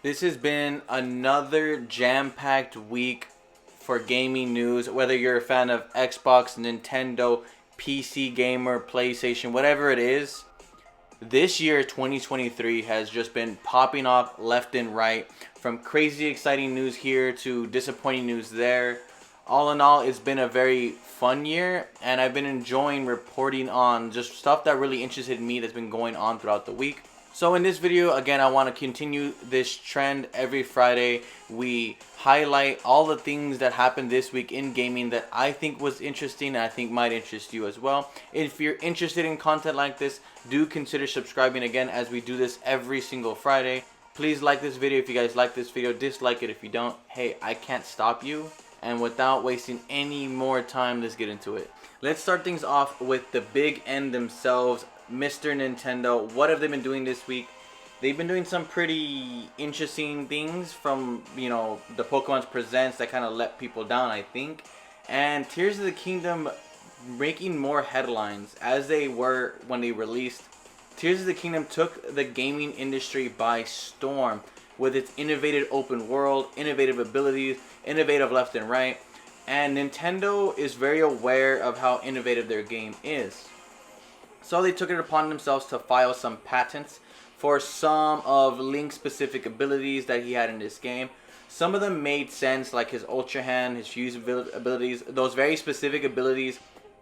This has been another jam-packed week for gaming news. Whether you're a fan of Xbox, Nintendo, PC gamer, PlayStation, whatever it is, this year 2023 has just been popping off left and right. From crazy exciting news here to disappointing news there. All in all, it's been a very fun year, and I've been enjoying reporting on just stuff that really interested me that's been going on throughout the week. So in this video, again, I want to continue this trend. Every Friday, we highlight all the things that happened this week in gaming that I think was interesting and I think might interest you as well. If you're interested in content like this, do consider subscribing again, as we do this every single Friday. Please like this video if you guys like this video. Dislike it if you don't. Hey, I can't stop you. And without wasting any more time, let's get into it. Let's start things off with the big N themselves. Mr. Nintendo, what have they been doing this week? They've been doing some pretty interesting things, from, the Pokemon Presents that kind of let people down, I think. And Tears of the Kingdom making more headlines as they were when they released. Tears of the Kingdom took the gaming industry by storm with its innovative open world, innovative abilities, innovative left and right. And Nintendo is very aware of how innovative their game is. So they took it upon themselves to file some patents for some of Link's specific abilities that he had in this game. Some of them made sense, like his Ultra Hand, his Fuse abilities, those very specific abilities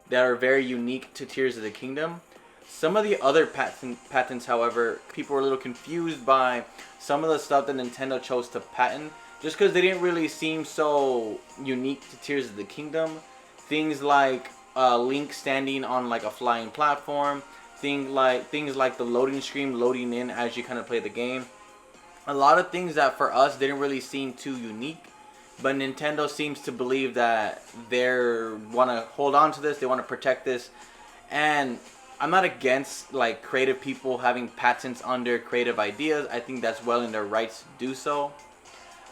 that are very unique to Tears of the Kingdom. Some of the other patents, however, people were a little confused by some of the stuff that Nintendo chose to patent, just because they didn't really seem so unique to Tears of the Kingdom. Things like Link standing on like a flying platform, things like the loading screen loading in as you kind of play the game. A lot of things that for us didn't really seem too unique, but Nintendo seems to believe that they want to hold on to this, they want to protect this. And I'm not against like creative people having patents on their creative ideas. I think that's well in their rights to do so.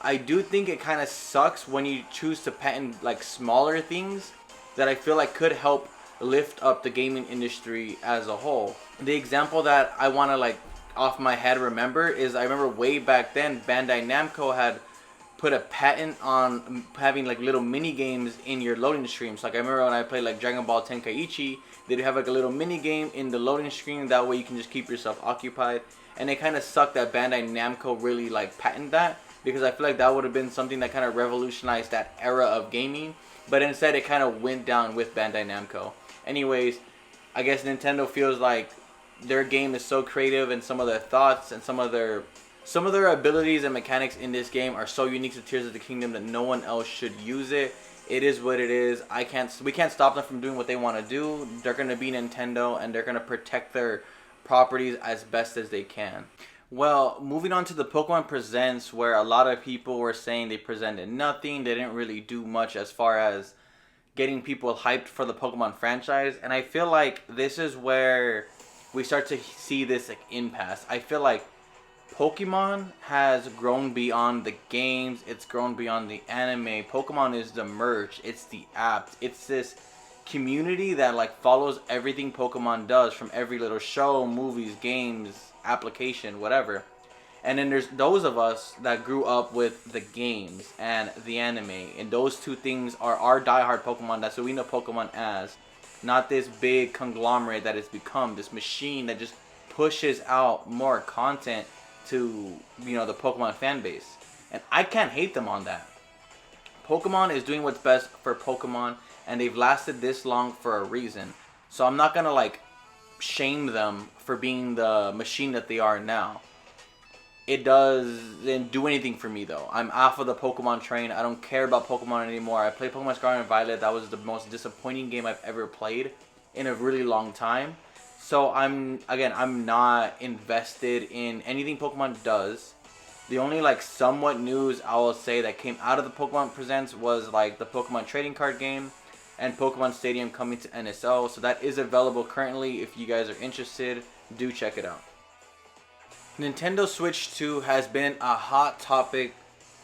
I do think it kind of sucks when you choose to patent like smaller things that I feel like could help lift up the gaming industry as a whole. The example that I want to like off my head remember is, I remember way back then Bandai Namco had put a patent on having like little mini games in your loading streams. Like I remember when I played like Dragon Ball Tenkaichi, they'd have like a little mini game in the loading screen, that way you can just keep yourself occupied. And it kind of sucked that Bandai Namco really like patented that, because I feel like that would have been something that kind of revolutionized that era of gaming. But instead, it kind of went down with Bandai Namco. Anyways, I guess Nintendo feels like their game is so creative, and some of their thoughts and some of their abilities and mechanics in this game are so unique to Tears of the Kingdom that no one else should use it. It is what it is. We can't stop them from doing what they want to do. They're gonna be Nintendo, and they're gonna protect their properties as best as they can. Well, moving on to the Pokemon Presents, where a lot of people were saying they presented nothing. They didn't really do much as far as getting people hyped for the Pokemon franchise. And I feel like this is where we start to see this like impasse. I feel like Pokemon has grown beyond the games. It's grown beyond the anime. Pokemon is the merch. It's the app. It's this community that like follows everything Pokemon does, from every little show, movies, games, application, whatever. And then there's those of us that grew up with the games and the anime, and those two things are our diehard Pokemon. That's what we know Pokemon as, not this big conglomerate that it's become, this machine that just pushes out more content to the Pokemon fan base. And I can't hate them on that. Pokemon is doing what's best for Pokemon, and they've lasted this long for a reason. So I'm not gonna like shame them for being the machine that they are now. It doesn't do anything for me though. I'm off of the Pokemon train. I don't care about Pokemon anymore. I played Pokemon Scarlet and Violet. That was the most disappointing game I've ever played in a really long time. So I'm not invested in anything Pokemon does. The only like somewhat news I will say that came out of the Pokemon Presents was like the Pokemon trading card game and Pokemon Stadium coming to NSO. So that is available currently. If you guys are interested, do check it out. Nintendo Switch 2 has been a hot topic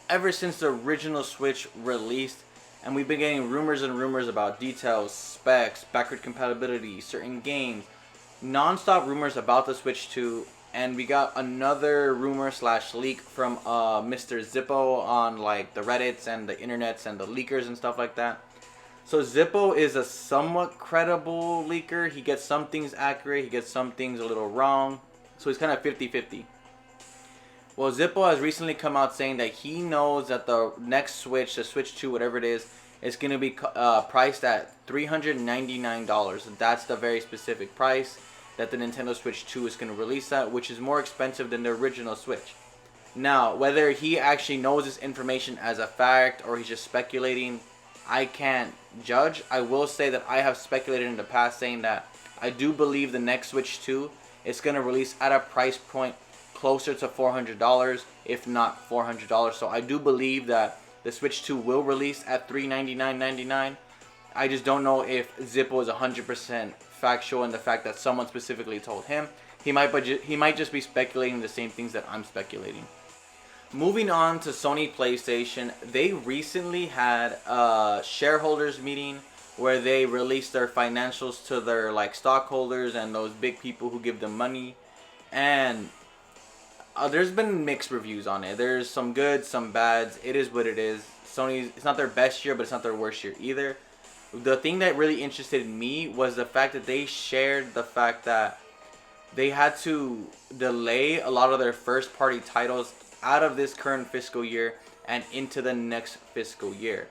ever since the original Switch released, and we've been getting rumors and rumors about details, specs, backward compatibility, certain games, non-stop rumors about the Switch 2 And we got another rumor slash leak from Mr. Zippo on like the Reddits and the internets and the leakers and stuff like that. So Zippo is a somewhat credible leaker. He gets some things accurate, he gets some things a little wrong. So he's kind of 50-50. Well, Zippo has recently come out saying that he knows that the next Switch, the Switch 2, whatever it is going to be priced at $399. That's the very specific price that the Nintendo Switch 2 is going to release at, which is more expensive than the original Switch. Now, whether he actually knows this information as a fact or he's just speculating, I can't judge. I will say that I have speculated in the past saying that I do believe the next Switch 2 is going to release at a price point closer to $400, if not $400. So I do believe that the Switch 2 will release at $399.99. I just don't know if Zippo is 100% factual in the fact that someone specifically told him. He might just be speculating the same things that I'm speculating. Moving on to Sony PlayStation, they recently had a shareholders meeting where they released their financials to their like stockholders and those big people who give them money, and there's been mixed reviews on it. There's some good, some bads. It is what it is. Sony's, it's not their best year, but it's not their worst year either. The thing that really interested me was the fact that they shared the fact that they had to delay a lot of their first party titles out of this current fiscal year and into the next fiscal year.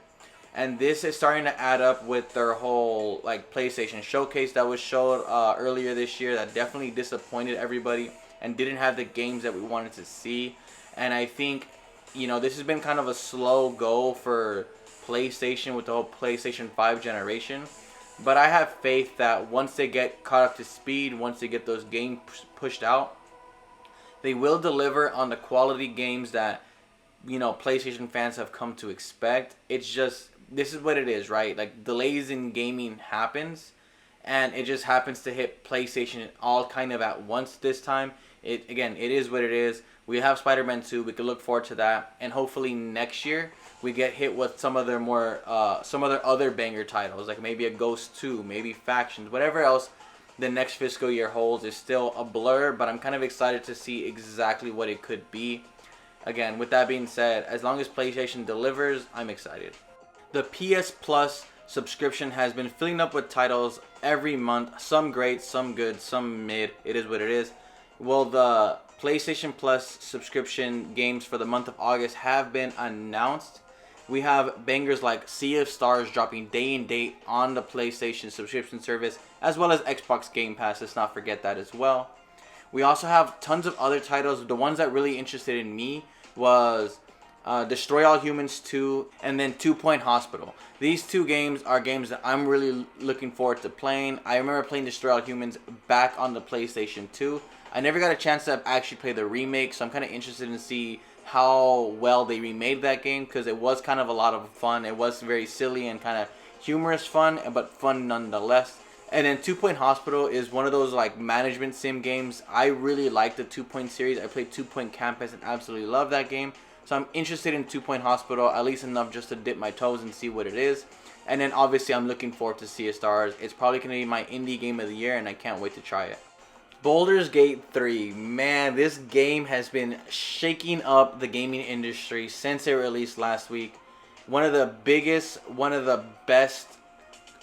And this is starting to add up with their whole like PlayStation showcase that was showed earlier this year that definitely disappointed everybody and didn't have the games that we wanted to see. And I think, you know, this has been kind of a slow go for PlayStation with the whole PlayStation 5 generation. But I have faith that once they get caught up to speed, once they get those games pushed out, they will deliver on the quality games that, you know, PlayStation fans have come to expect. It's just, this is what it is, right? Like, delays in gaming happens, and it just happens to hit PlayStation all kind of at once this time. It is what it is. We have Spider-Man 2. We can look forward to that, and hopefully next year we get hit with some of their more, some of their other banger titles, like maybe a Ghost 2, maybe Factions, whatever else the next fiscal year holds is still a blur, but I'm kind of excited to see exactly what it could be. Again, with that being said, as long as PlayStation delivers, I'm excited. The PS Plus subscription has been filling up with titles every month, some great, some good, some mid. It is what it is. Well, the PlayStation Plus subscription games for the month of August have been announced. We have bangers like Sea of Stars dropping day and date on the PlayStation subscription service, as well as Xbox Game Pass. Let's not forget that as well. We also have tons of other titles. The ones that really interested in me was Destroy All Humans 2 and then 2 Point Hospital. These two games are games that I'm really looking forward to playing. I remember playing Destroy All Humans back on the PlayStation 2. I never got a chance to actually play the remake, so I'm kind of interested in see how well they remade that game, because it was kind of a lot of fun. It was very silly and kind of humorous fun, but fun nonetheless. And then 2 Point Hospital is one of those like management sim games. I really like the 2 Point series. I played 2 Point Campus and absolutely love that game. So I'm interested in 2 Point Hospital, at least enough just to dip my toes and see what it is. And then obviously I'm looking forward to Sea of Stars. It's probably going to be my indie game of the year, and I can't wait to try it. Baldur's Gate 3. Man, this game has been shaking up the gaming industry since it released last week. One of the biggest, one of the best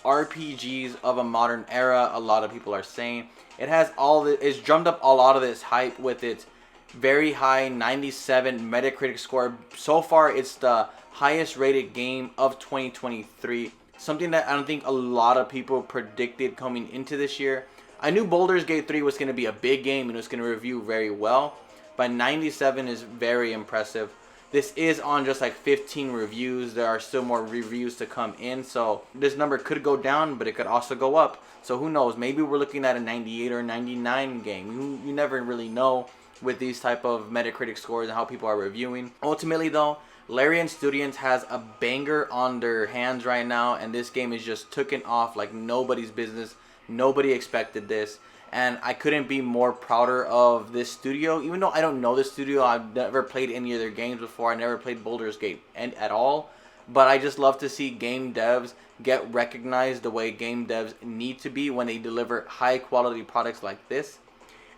RPGs of a modern era, a lot of people are saying. It has it's drummed up a lot of this hype with its very high 97 Metacritic score. So far, it's the highest rated game of 2023. Something that I don't think a lot of people predicted coming into this year. I knew Baldur's Gate 3 was going to be a big game and it was going to review very well, but 97 is very impressive. This is on just like 15 reviews. There are still more reviews to come in, so this number could go down, but it could also go up. So who knows? Maybe we're looking at a 98 or 99 game. You never really know with these type of Metacritic scores and how people are reviewing. Ultimately though, Larian Studios has a banger on their hands right now, and this game is just taken off like nobody's business. Nobody expected this, and I couldn't be more prouder of this studio. Even though I don't know this studio, I've never played any of their games before. I never played Baldur's Gate at all, but I just love to see game devs get recognized the way game devs need to be when they deliver high quality products like this.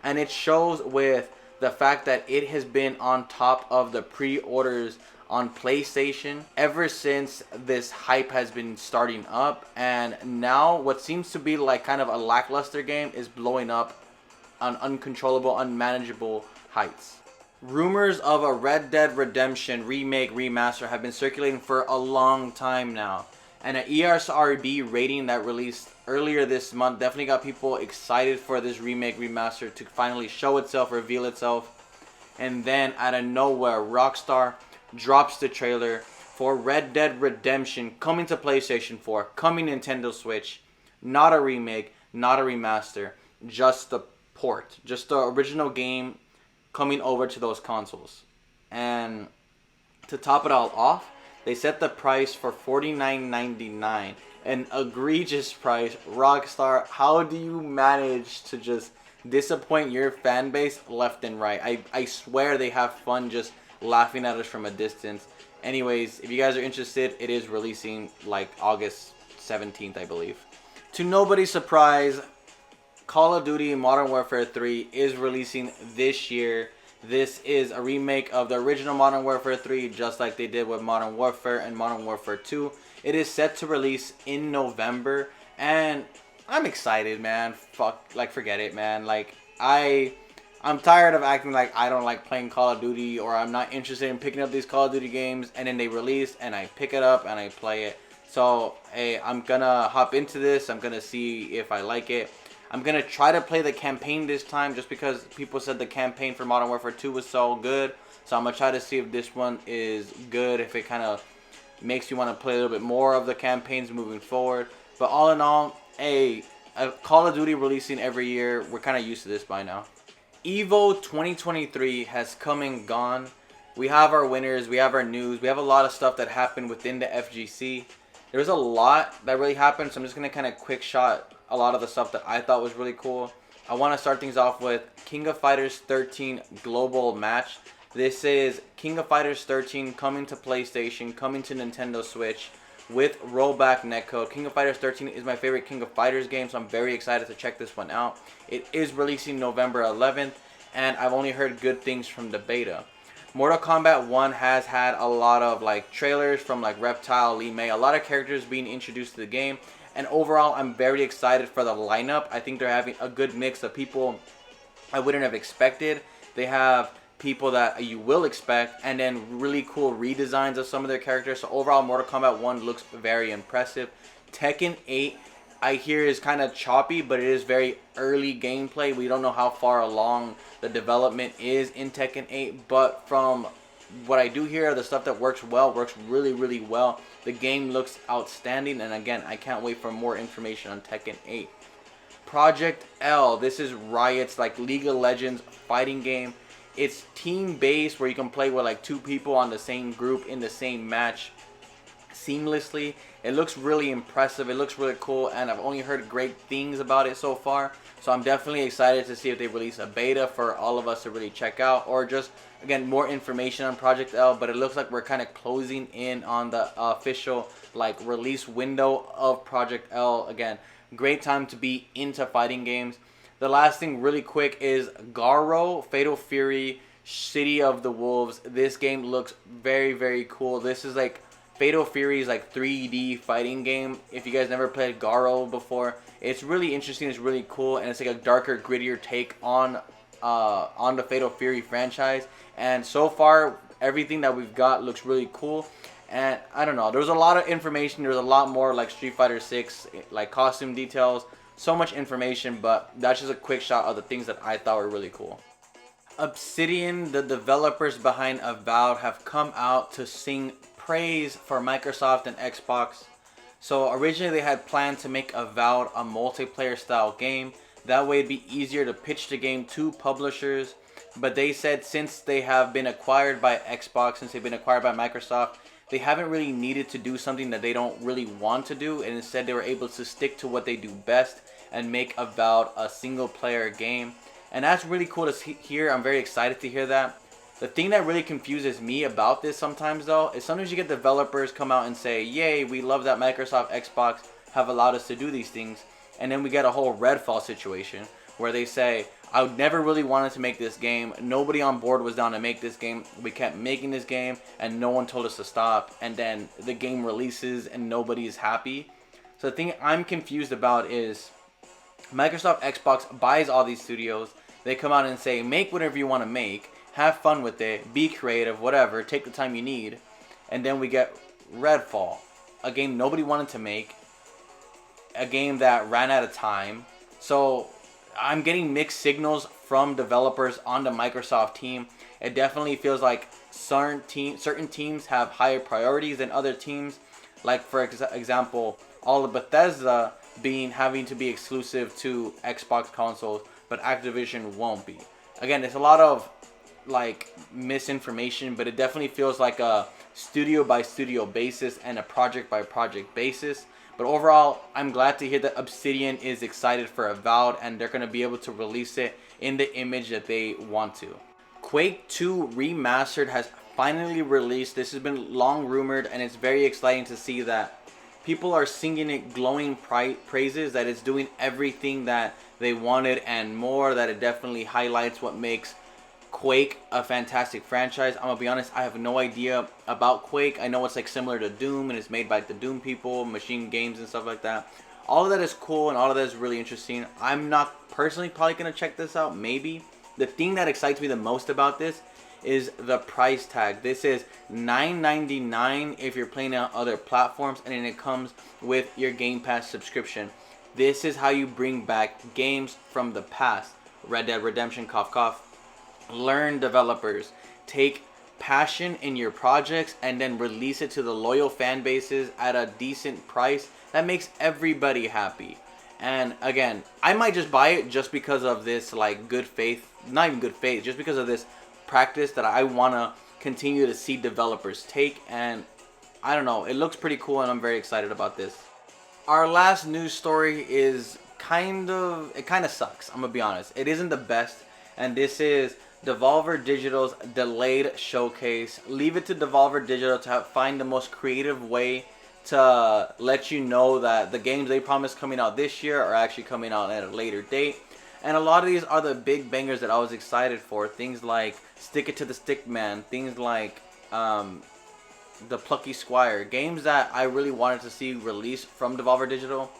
And it shows with the fact that it has been on top of the pre-orders on PlayStation ever since this hype has been starting up. And now what seems to be like kind of a lackluster game is blowing up on uncontrollable, unmanageable heights. Rumors of a Red Dead Redemption remake remaster have been circulating for a long time now. And an ESRB rating that released earlier this month definitely got people excited for this remake remaster to finally show itself, reveal itself. And then out of nowhere, Rockstar drops the trailer for Red Dead Redemption coming to PlayStation 4, coming Nintendo Switch. Not a remake, not a remaster, just the port, just the original game coming over to those consoles. And to top it all off, they set the price for $49.99, an egregious price. Rockstar, how do you manage to just disappoint your fan base left and right? I swear they have fun just laughing at us from a distance. Anyways, if you guys are interested, it is releasing like August 17th, I believe. To nobody's surprise, Call of Duty Modern Warfare 3 is releasing this year. This is a remake of the original Modern Warfare 3, just like they did with Modern Warfare and Modern Warfare 2. It is set to release in November, and I'm excited, man. Forget it, man. I'm tired of acting like I don't like playing Call of Duty, or I'm not interested in picking up these Call of Duty games, and then they release, and I pick it up, and I play it. So, hey, I'm gonna hop into this. I'm gonna see if I like it. I'm going to try to play the campaign this time just because people said the campaign for Modern Warfare 2 was so good. So I'm going to try to see if this one is good, if it kind of makes you want to play a little bit more of the campaigns moving forward. But all in all, a Call of Duty releasing every year, we're kind of used to this by now. EVO 2023 has come and gone. We have our winners, we have our news, we have a lot of stuff that happened within the FGC. There was a lot that really happened, so I'm just going to kind of quick shot a lot of the stuff that I thought was really cool. I want to start things off with King of Fighters 13 Global Match. This is King of Fighters 13 coming to PlayStation, coming to Nintendo Switch with rollback netcode. King of Fighters 13 is my favorite King of Fighters game, so I'm very excited to check this one out. It is releasing November 11th, and I've only heard good things from the beta. Mortal Kombat 1 has had a lot of trailers from Reptile, Li Mei, a lot of characters being introduced to the game. And overall, I'm very excited for the lineup. I think they're having a good mix of people I wouldn't have expected. They have people that you will expect, and then really cool redesigns of some of their characters. So overall, Mortal Kombat 1 looks very impressive. Tekken 8, I hear, is kind of choppy, but it is very early gameplay. We don't know how far along the development is in Tekken 8, but from what I do hear, the stuff that works really, really well. The game looks outstanding, and again, I can't wait for more information on Tekken 8. Project L, this is Riot's League of Legends fighting game. It's team-based where you can play with 2 people on the same group in the same match seamlessly. It looks really impressive, it looks really cool, and I've only heard great things about it so far. So I'm definitely excited to see if they release a beta for all of us to really check out, or just, again, more information on Project L. But it looks like we're kind of closing in on the official release window of Project L. Again, great time to be into fighting games. The last thing really quick is Garo, Fatal Fury, City of the Wolves. This game looks very, very cool. This is Fatal Fury's 3D fighting game. If you guys never played Garo before, it's really interesting, it's really cool, and it's a darker, grittier take on the Fatal Fury franchise. And so far, everything that we've got looks really cool. And I don't know, there was a lot of information. There was a lot more Street Fighter 6, costume details, so much information, but that's just a quick shot of the things that I thought were really cool. Obsidian, the developers behind Avowed, have come out to sing praise for Microsoft and Xbox. So originally they had planned to make Avowed a multiplayer style game. That way it'd be easier to pitch the game to publishers. But they said since they have been acquired by Xbox, since they've been acquired by Microsoft, they haven't really needed to do something that they don't really want to do. And instead they were able to stick to what they do best and make Avowed a single player game. And that's really cool to hear. I'm very excited to hear that. The thing that really confuses me about this sometimes though is sometimes you get developers come out and say, yay, we love that Microsoft, Xbox have allowed us to do these things. And then we get a whole Redfall situation where they say, I never really wanted to make this game. Nobody on board was down to make this game. We kept making this game and no one told us to stop. And then the game releases and nobody is happy. So the thing I'm confused about is Microsoft Xbox buys all these studios. They come out and say, make whatever you want to make. Have fun with it. Be creative. Whatever. Take the time you need. And then we get Redfall. A game nobody wanted to make. A game that ran out of time. So I'm getting mixed signals from developers on the Microsoft team. It definitely feels like certain teams have higher priorities than other teams. Like for example, all of Bethesda having to be exclusive to Xbox consoles, but Activision won't be. Again, it's a lot of like misinformation, but it definitely feels like a studio by studio basis and a project by project basis. But overall, I'm glad to hear that Obsidian is excited for Avowed and they're going to be able to release it in the image that they want to. Quake 2 Remastered has finally released. This has been long rumored and it's very exciting to see that people are singing it glowing praises, that it's doing everything that they wanted and more, that it definitely highlights what makes Quake a fantastic franchise. I'm gonna be honest, I have no idea about Quake. I know it's like similar to Doom and it's made by the Doom people, Machine Games and stuff like that. All of that is cool and all of that is really interesting. I'm not personally probably gonna check this out, maybe. The thing that excites me the most about this is the price tag. This is $9.99 if you're playing on other platforms, and then it comes with your Game Pass subscription. This is how you bring back games from the past. Red Dead Redemption, cough cough. Learn, developers, take passion in your projects and then release it to the loyal fan bases at a decent price that makes everybody happy. And again, I might just buy it just because of this like good faith, not even good faith, just because of this practice that I want to continue to see developers take. And I don't know, it looks pretty cool and I'm very excited about this. Our last news story is it kind of sucks, I'm gonna be honest. It isn't the best, and this is Devolver Digital's delayed showcase. Leave it to Devolver Digital to find the most creative way to let you know that the games they promised coming out this year are actually coming out at a later date. And a lot of these are the big bangers that I was excited for. Things like Stick It to the Stick Man. Things like The Plucky Squire. Games that I really wanted to see released from Devolver Digital.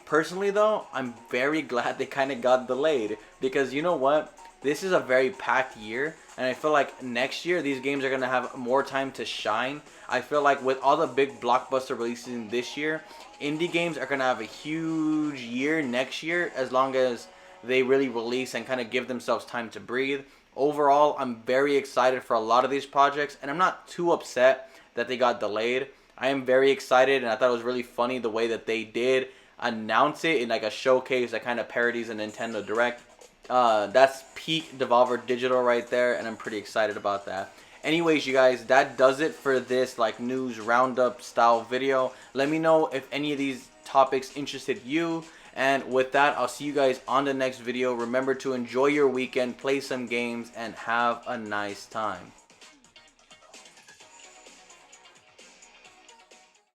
Personally though, I'm very glad they kind of got delayed. Because you know what? This is a very packed year, and I feel like next year these games are going to have more time to shine. I feel like with all the big blockbuster releases this year, indie games are going to have a huge year next year as long as they really release and kind of give themselves time to breathe. Overall, I'm very excited for a lot of these projects, and I'm not too upset that they got delayed. I am very excited, and I thought it was really funny the way that they did announce it in like a showcase that kind of parodies a Nintendo Direct. That's peak Devolver Digital right there, and I'm pretty excited about that. Anyways, you guys, that does it for this like news roundup style video. Let me know if any of these topics interested you, and with that, I'll see you guys on the next video. Remember to enjoy your weekend, play some games, and have a nice time.